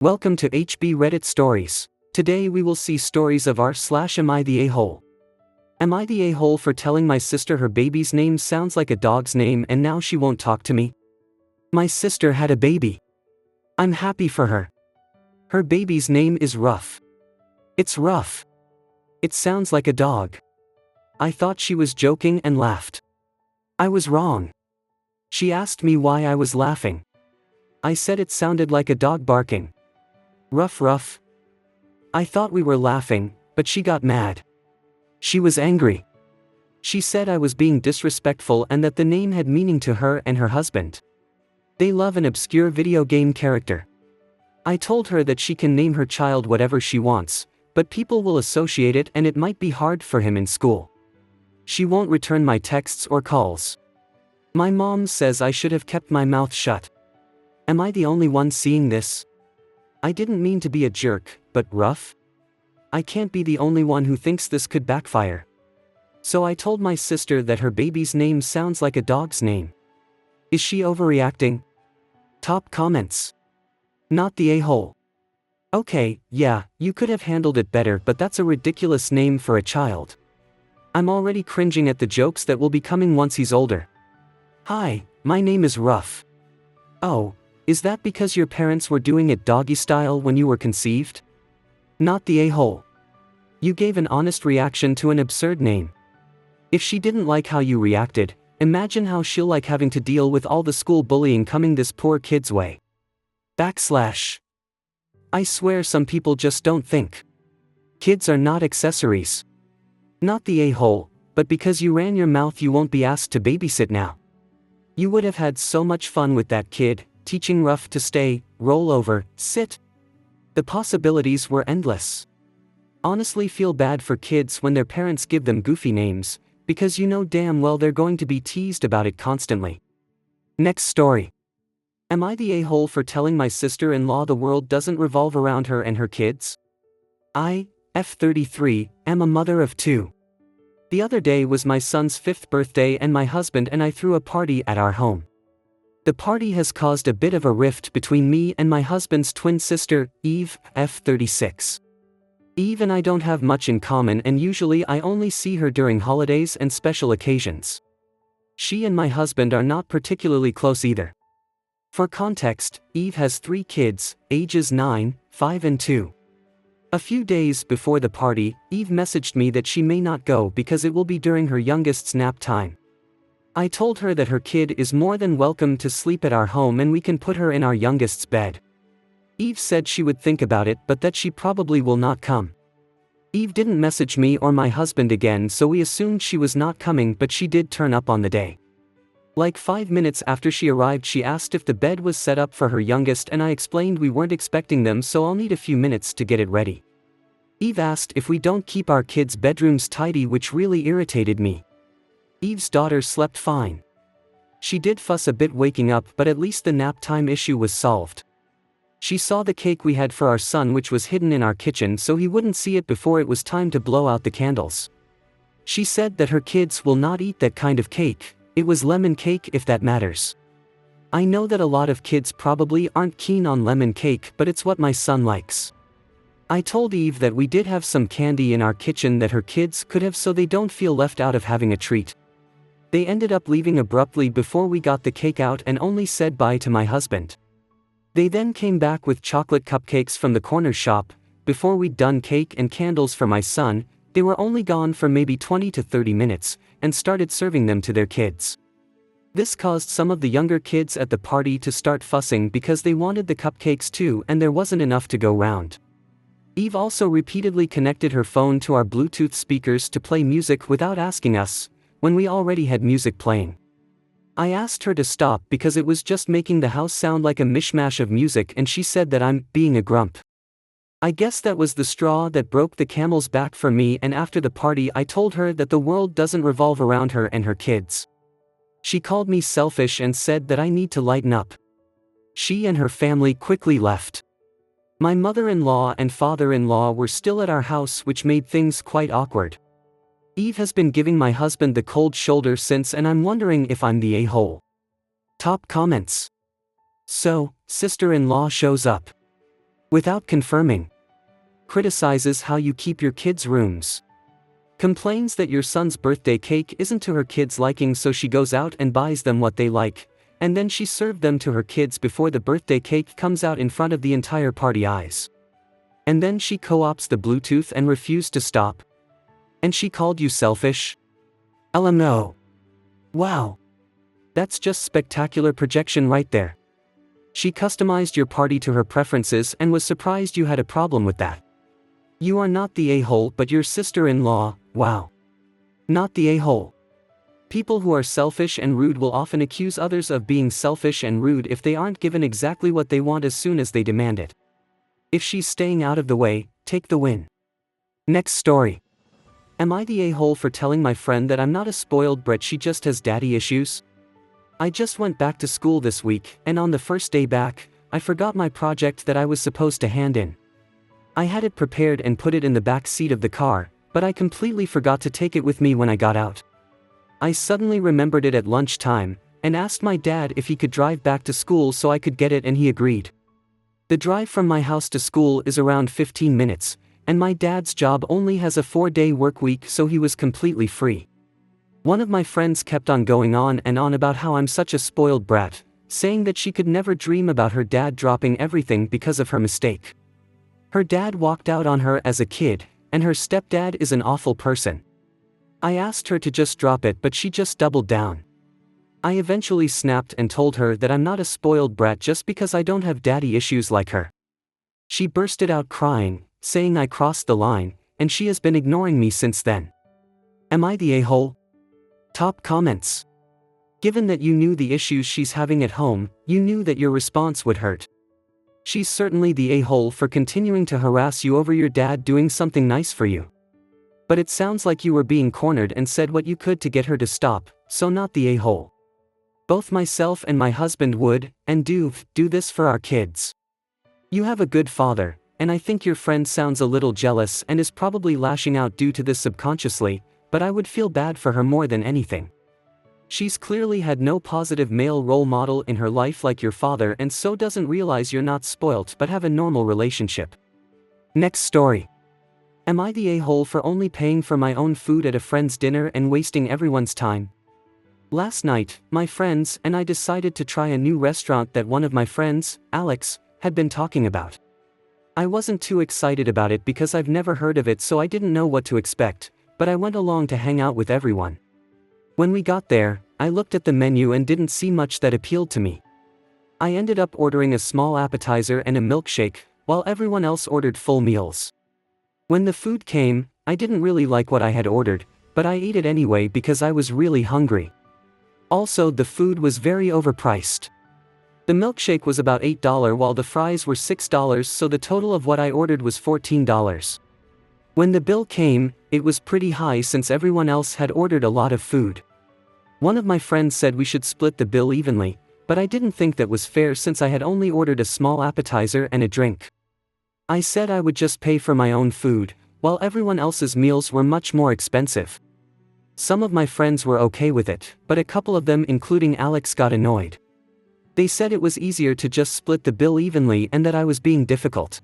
Welcome to HB Reddit Stories. Today we will see stories of am I the a-hole? Am I the a-hole for telling my sister her baby's name sounds like a dog's name and now she won't talk to me? My sister had a baby. I'm happy for her. Her baby's name is Ruff. It's Ruff. It sounds like a dog. I thought she was joking and laughed. I was wrong. She asked me why I was laughing. I said it sounded like a dog barking. Ruff ruff. I thought we were laughing, but she got mad. She was angry. She said I was being disrespectful and that the name had meaning to her and her husband. They love an obscure video game character. I told her that she can name her child whatever she wants, but people will associate it and it might be hard for him in school. She won't return my texts or calls. My mom says I should have kept my mouth shut. Am I the only one seeing this? I didn't mean to be a jerk, but Ruff? I can't be the only one who thinks this could backfire. So I told my sister that her baby's name sounds like a dog's name. Is she overreacting? Top comments. Not the a-hole. Okay, yeah, you could have handled it better, but that's a ridiculous name for a child. I'm already cringing at the jokes that will be coming once he's older. Hi, my name is Ruff. Oh, is that because your parents were doing it doggy style when you were conceived? Not the a-hole. You gave an honest reaction to an absurd name. If she didn't like how you reacted, imagine how she'll like having to deal with all the school bullying coming this poor kid's way. I swear some people just don't think. Kids are not accessories. Not the a-hole, but because you ran your mouth you won't be asked to babysit now. You would have had so much fun with that kid, teaching Ruff to stay, roll over, sit. The possibilities were endless. Honestly feel bad for kids when their parents give them goofy names, because you know damn well they're going to be teased about it constantly. Next story. Am I the a-hole for telling my sister-in-law the world doesn't revolve around her and her kids? I, F33, am a mother of two. The other day was my son's 5th birthday and my husband and I threw a party at our home. The party has caused a bit of a rift between me and my husband's twin sister, Eve, F36. Eve and I don't have much in common and usually I only see her during holidays and special occasions. She and my husband are not particularly close either. For context, Eve has 3 kids, ages 9, 5 and 2. A few days before the party, Eve messaged me that she may not go because it will be during her youngest's nap time. I told her that her kid is more than welcome to sleep at our home and we can put her in our youngest's bed. Eve said she would think about it but that she probably will not come. Eve didn't message me or my husband again so we assumed she was not coming but she did turn up on the day. Like 5 minutes after she arrived she asked if the bed was set up for her youngest and I explained we weren't expecting them so I'll need a few minutes to get it ready. Eve asked if we don't keep our kids' bedrooms tidy which really irritated me. Eve's daughter slept fine. She did fuss a bit waking up but at least the nap time issue was solved. She saw the cake we had for our son which was hidden in our kitchen so he wouldn't see it before it was time to blow out the candles. She said that her kids will not eat that kind of cake, it was lemon cake if that matters. I know that a lot of kids probably aren't keen on lemon cake but it's what my son likes. I told Eve that we did have some candy in our kitchen that her kids could have so they don't feel left out of having a treat. They ended up leaving abruptly before we got the cake out and only said bye to my husband. They then came back with chocolate cupcakes from the corner shop. Before we'd done cake and candles for my son, they were only gone for maybe 20 to 30 minutes, and started serving them to their kids. This caused some of the younger kids at the party to start fussing because they wanted the cupcakes too and there wasn't enough to go round. Eve also repeatedly connected her phone to our Bluetooth speakers to play music without asking us, when we already had music playing. I asked her to stop because it was just making the house sound like a mishmash of music and she said that I'm being a grump. I guess that was the straw that broke the camel's back for me and after the party I told her that the world doesn't revolve around her and her kids. She called me selfish and said that I need to lighten up. She and her family quickly left. My mother-in-law and father-in-law were still at our house which made things quite awkward. Eve has been giving my husband the cold shoulder since and I'm wondering if I'm the a-hole. Top comments. So, sister-in-law shows up. Without confirming. Criticizes how you keep your kids' rooms. Complains that your son's birthday cake isn't to her kids' liking, so she goes out and buys them what they like, and then she served them to her kids before the birthday cake comes out in front of the entire party eyes. And then she co-opts the Bluetooth and refused to stop. And she called you selfish? LMO. Wow. That's just spectacular projection right there. She customized your party to her preferences and was surprised you had a problem with that. You are not the a-hole but your sister-in-law, wow. Not the a-hole. People who are selfish and rude will often accuse others of being selfish and rude if they aren't given exactly what they want as soon as they demand it. If she's staying out of the way, take the win. Next story. Am I the a-hole for telling my friend that I'm not a spoiled brat, she just has daddy issues? I just went back to school this week, and on the first day back, I forgot my project that I was supposed to hand in. I had it prepared and put it in the back seat of the car, but I completely forgot to take it with me when I got out. I suddenly remembered it at lunchtime, and asked my dad if he could drive back to school so I could get it, and he agreed. The drive from my house to school is around 15 minutes, and my dad's job only has a 4-day work week, so he was completely free. One of my friends kept on going on and on about how I'm such a spoiled brat, saying that she could never dream about her dad dropping everything because of her mistake. Her dad walked out on her as a kid, and her stepdad is an awful person. I asked her to just drop it, but she just doubled down. I eventually snapped and told her that I'm not a spoiled brat just because I don't have daddy issues like her. She bursted out crying, saying I crossed the line, and she has been ignoring me since then. Am I the a-hole? Top comments. Given that you knew the issues she's having at home, you knew that your response would hurt. She's certainly the a-hole for continuing to harass you over your dad doing something nice for you. But it sounds like you were being cornered and said what you could to get her to stop, so not the a-hole. Both myself and my husband would, and do this for our kids. You have a good father, and I think your friend sounds a little jealous and is probably lashing out due to this subconsciously, but I would feel bad for her more than anything. She's clearly had no positive male role model in her life like your father, and so doesn't realize you're not spoilt but have a normal relationship. Next story. Am I the a-hole for only paying for my own food at a friend's dinner and wasting everyone's time? Last night, my friends and I decided to try a new restaurant that one of my friends, Alex, had been talking about. I wasn't too excited about it because I've never heard of it, so I didn't know what to expect, but I went along to hang out with everyone. When we got there, I looked at the menu and didn't see much that appealed to me. I ended up ordering a small appetizer and a milkshake, while everyone else ordered full meals. When the food came, I didn't really like what I had ordered, but I ate it anyway because I was really hungry. Also, the food was very overpriced. The milkshake was about $8 while the fries were $6, so the total of what I ordered was $14. When the bill came, it was pretty high since everyone else had ordered a lot of food. One of my friends said we should split the bill evenly, but I didn't think that was fair since I had only ordered a small appetizer and a drink. I said I would just pay for my own food, while everyone else's meals were much more expensive. Some of my friends were okay with it, but a couple of them, including Alex, got annoyed. They said it was easier to just split the bill evenly and that I was being difficult.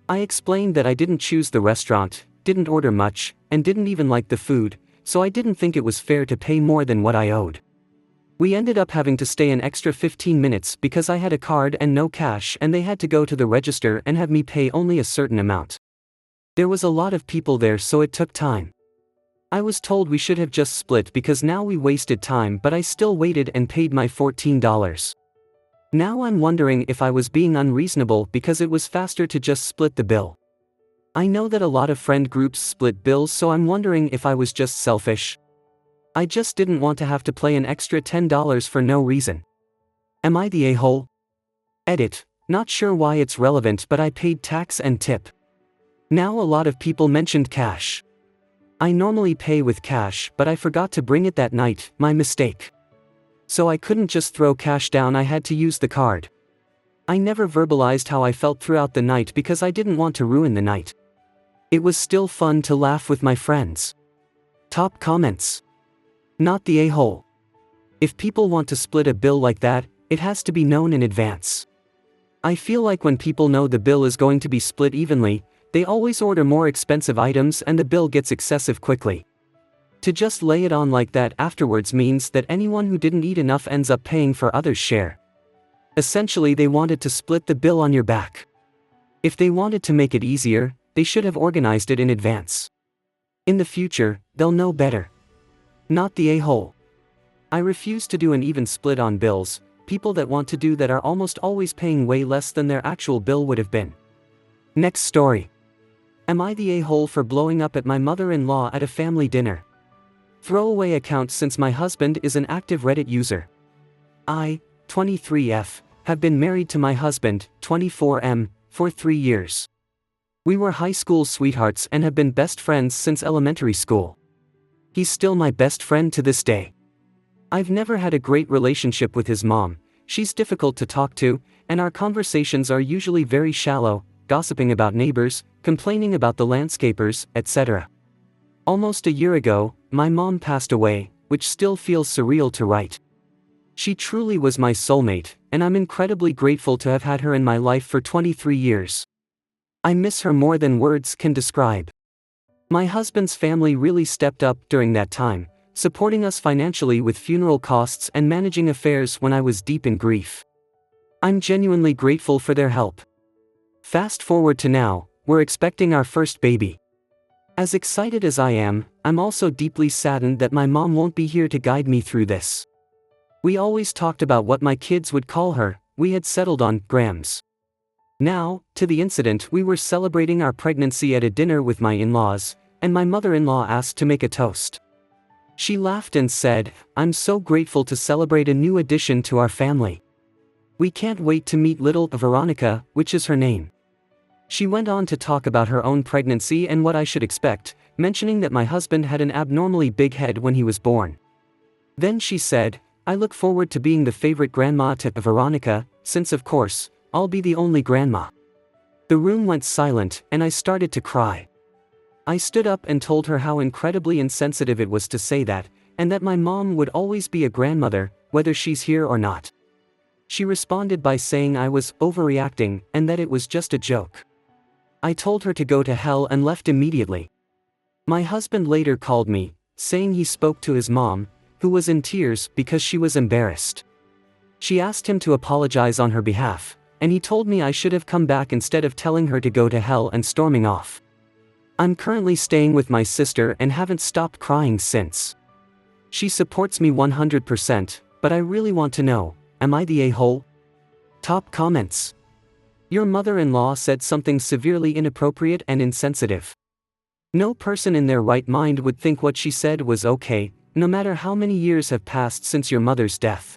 I explained that I didn't choose the restaurant, didn't order much, and didn't even like the food, so I didn't think it was fair to pay more than what I owed. We ended up having to stay an extra 15 minutes because I had a card and no cash, and they had to go to the register and have me pay only a certain amount. There was a lot of people there, so it took time. I was told we should have just split because now we wasted time, but I still waited and paid my $14. Now I'm wondering if I was being unreasonable because it was faster to just split the bill. I know that a lot of friend groups split bills, so I'm wondering if I was just selfish. I just didn't want to have to pay an extra $10 for no reason. Am I the a-hole? Edit. Not sure why it's relevant, but I paid tax and tip. Now a lot of people mentioned cash. I normally pay with cash, but I forgot to bring it that night, my mistake. So I couldn't just throw cash down, I had to use the card. I never verbalized how I felt throughout the night because I didn't want to ruin the night. It was still fun to laugh with my friends. Top comments. Not the a-hole. If people want to split a bill like that, it has to be known in advance. I feel like when people know the bill is going to be split evenly, they always order more expensive items and the bill gets excessive quickly. To just lay it on like that afterwards means that anyone who didn't eat enough ends up paying for others' share. Essentially, they wanted to split the bill on your back. If they wanted to make it easier, they should have organized it in advance. In the future, they'll know better. Not the a-hole. I refuse to do an even split on bills. People that want to do that are almost always paying way less than their actual bill would have been. Next story. Am I the a-hole for blowing up at my mother-in-law at a family dinner? Throwaway account since my husband is an active Reddit user. I, 23F, have been married to my husband, 24M, for 3 years. We were high school sweethearts and have been best friends since elementary school. He's still my best friend to this day. I've never had a great relationship with his mom. She's difficult to talk to, and our conversations are usually very shallow, gossiping about neighbors, complaining about the landscapers, etc. Almost a year ago, my mom passed away, which still feels surreal to write. She truly was my soulmate, and I'm incredibly grateful to have had her in my life for 23 years. I miss her more than words can describe. My husband's family really stepped up during that time, supporting us financially with funeral costs and managing affairs when I was deep in grief. I'm genuinely grateful for their help. Fast forward to now, we're expecting our first baby. As excited as I am, I'm also deeply saddened that my mom won't be here to guide me through this. We always talked about what my kids would call her. We had settled on Grams. Now, to the incident, we were celebrating our pregnancy at a dinner with my in-laws, and my mother-in-law asked to make a toast. She laughed and said, "I'm so grateful to celebrate a new addition to our family. We can't wait to meet little Veronica," which is her name. She went on to talk about her own pregnancy and what I should expect, mentioning that my husband had an abnormally big head when he was born. Then she said, "I look forward to being the favorite grandma to Veronica, since of course, I'll be the only grandma." The room went silent, and I started to cry. I stood up and told her how incredibly insensitive it was to say that, and that my mom would always be a grandmother, whether she's here or not. She responded by saying I was overreacting, and that it was just a joke. I told her to go to hell and left immediately. My husband later called me, saying he spoke to his mom, who was in tears because she was embarrassed. She asked him to apologize on her behalf, and he told me I should have come back instead of telling her to go to hell and storming off. I'm currently staying with my sister and haven't stopped crying since. She supports me 100%, but I really want to know, am I the a-hole? Top comments. Your mother-in-law said something severely inappropriate and insensitive. No person in their right mind would think what she said was okay, no matter how many years have passed since your mother's death.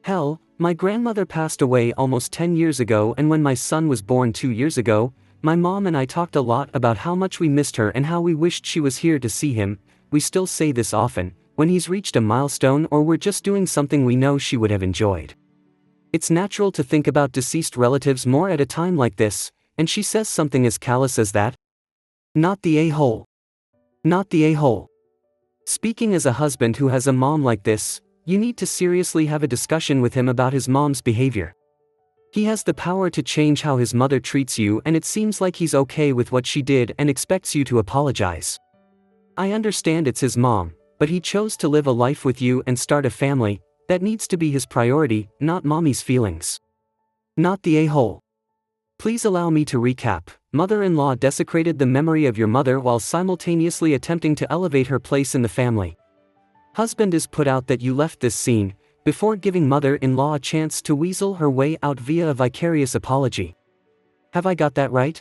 Hell, my grandmother passed away almost 10 years ago, and when my son was born 2 years ago, my mom and I talked a lot about how much we missed her and how we wished she was here to see him. We still say this often, when he's reached a milestone or we're just doing something we know she would have enjoyed. It's natural to think about deceased relatives more at a time like this, and she says something as callous as that? Not the a-hole. Not the a-hole. Speaking as a husband who has a mom like this, you need to seriously have a discussion with him about his mom's behavior. He has the power to change how his mother treats you, and it seems like he's okay with what she did and expects you to apologize. I understand it's his mom, but he chose to live a life with you and start a family. That needs to be his priority, not mommy's feelings. Not the a-hole. Please allow me to recap. Mother-in-law desecrated the memory of your mother while simultaneously attempting to elevate her place in the family. Husband is put out that you left this scene, before giving mother-in-law a chance to weasel her way out via a vicarious apology. Have I got that right?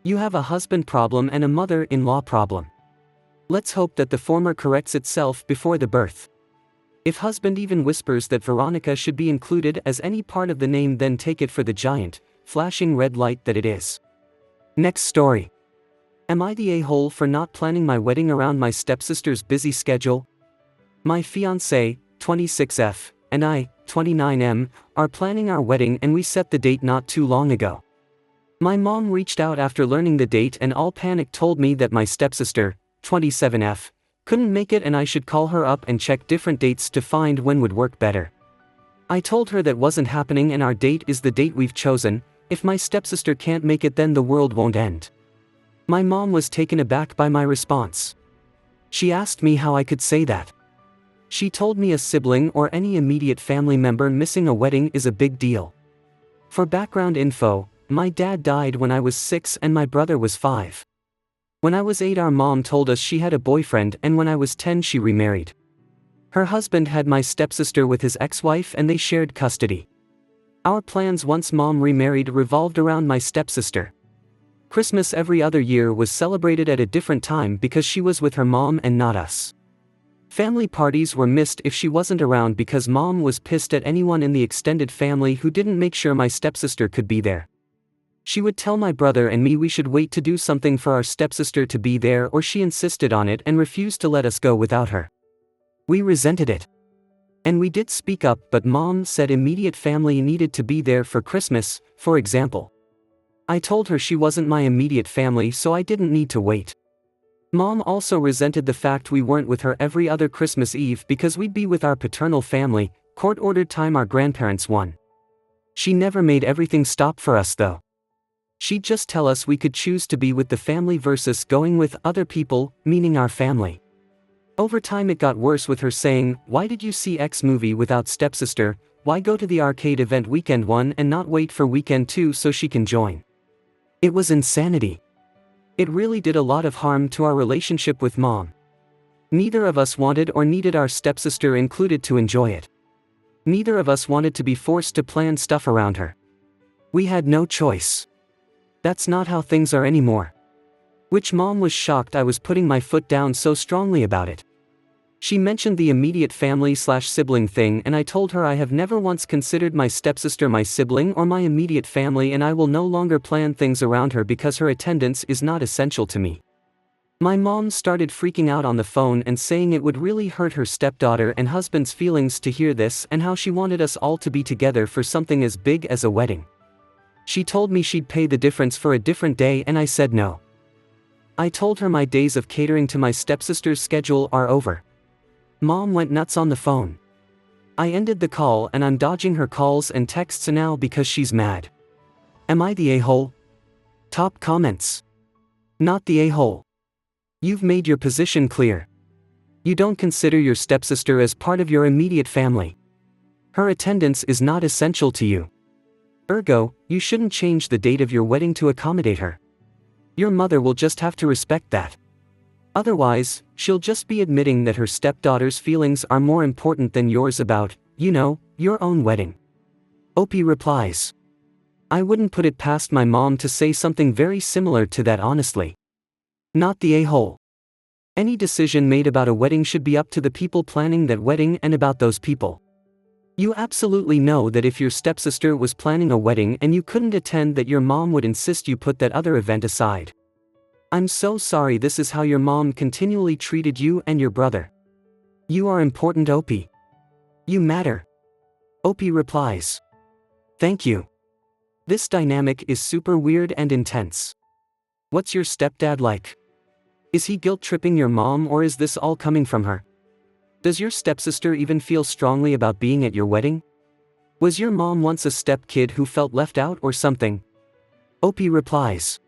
You have a husband problem and a mother-in-law problem. Let's hope that the former corrects itself before the birth. If husband even whispers that Veronica should be included as any part of the name, then take it for the giant, flashing red light that it is. Next story. Am I the a-hole for not planning my wedding around my stepsister's busy schedule? My fiancé, 26F, and I, 29M, are planning our wedding, and we set the date not too long ago. My mom reached out after learning the date and all panic told me that my stepsister, 27F, couldn't make it and I should call her up and check different dates to find when would work better. I told her that wasn't happening and our date is the date we've chosen. If my stepsister can't make it, then the world won't end. My mom was taken aback by my response. She asked me how I could say that. She told me a sibling or any immediate family member missing a wedding is a big deal. For background info, my dad died when I was 6 and my brother was 5. When I was 8, our mom told us she had a boyfriend, and when I was 10 she remarried. Her husband had my stepsister with his ex-wife and they shared custody. Our plans once mom remarried revolved around my stepsister. Christmas every other year was celebrated at a different time because she was with her mom and not us. Family parties were missed if she wasn't around because mom was pissed at anyone in the extended family who didn't make sure my stepsister could be there. She would tell my brother and me we should wait to do something for our stepsister to be there, or she insisted on it and refused to let us go without her. We resented it. And we did speak up, but mom said immediate family needed to be there for Christmas, for example. I told her she wasn't my immediate family, so I didn't need to wait. Mom also resented the fact we weren't with her every other Christmas Eve because we'd be with our paternal family, court-ordered time our grandparents won. She never made everything stop for us though. She'd just tell us we could choose to be with the family versus going with other people, meaning our family. Over time it got worse with her saying, "Why did you see X movie without stepsister? Why go to the arcade event weekend 1 and not wait for weekend 2 so she can join?" It was insanity. It really did a lot of harm to our relationship with mom. Neither of us wanted or needed our stepsister included to enjoy it. Neither of us wanted to be forced to plan stuff around her. We had no choice. That's not how things are anymore. Which mom was shocked I was putting my foot down so strongly about it. She mentioned the immediate family/sibling thing, and I told her I have never once considered my stepsister my sibling or my immediate family, and I will no longer plan things around her because her attendance is not essential to me. My mom started freaking out on the phone and saying it would really hurt her stepdaughter and husband's feelings to hear this, and how she wanted us all to be together for something as big as a wedding. She told me she'd pay the difference for a different day, and I said no. I told her my days of catering to my stepsister's schedule are over. Mom went nuts on the phone. I ended the call and I'm dodging her calls and texts now because she's mad. Am I the a-hole? Top comments. Not the a-hole. You've made your position clear. You don't consider your stepsister as part of your immediate family. Her attendance is not essential to you. Ergo, you shouldn't change the date of your wedding to accommodate her. Your mother will just have to respect that. Otherwise, she'll just be admitting that her stepdaughter's feelings are more important than yours about, your own wedding. Opie replies. I wouldn't put it past my mom to say something very similar to that, honestly. Not the a-hole. Any decision made about a wedding should be up to the people planning that wedding and about those people. You absolutely know that if your stepsister was planning a wedding and you couldn't attend, that your mom would insist you put that other event aside. I'm so sorry this is how your mom continually treated you and your brother. You are important, Opie. You matter. Opie replies. Thank you. This dynamic is super weird and intense. What's your stepdad like? Is he guilt-tripping your mom, or is this all coming from her? Does your stepsister even feel strongly about being at your wedding? Was your mom once a step-kid who felt left out or something? Opie replies.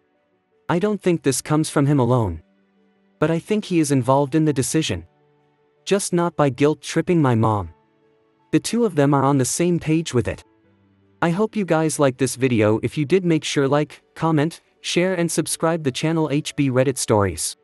I don't think this comes from him alone. But I think he is involved in the decision. Just not by guilt-tripping my mom. The two of them are on the same page with it. I hope you guys liked this video. If you did, make sure like, comment, share and subscribe the channel HB Reddit Stories.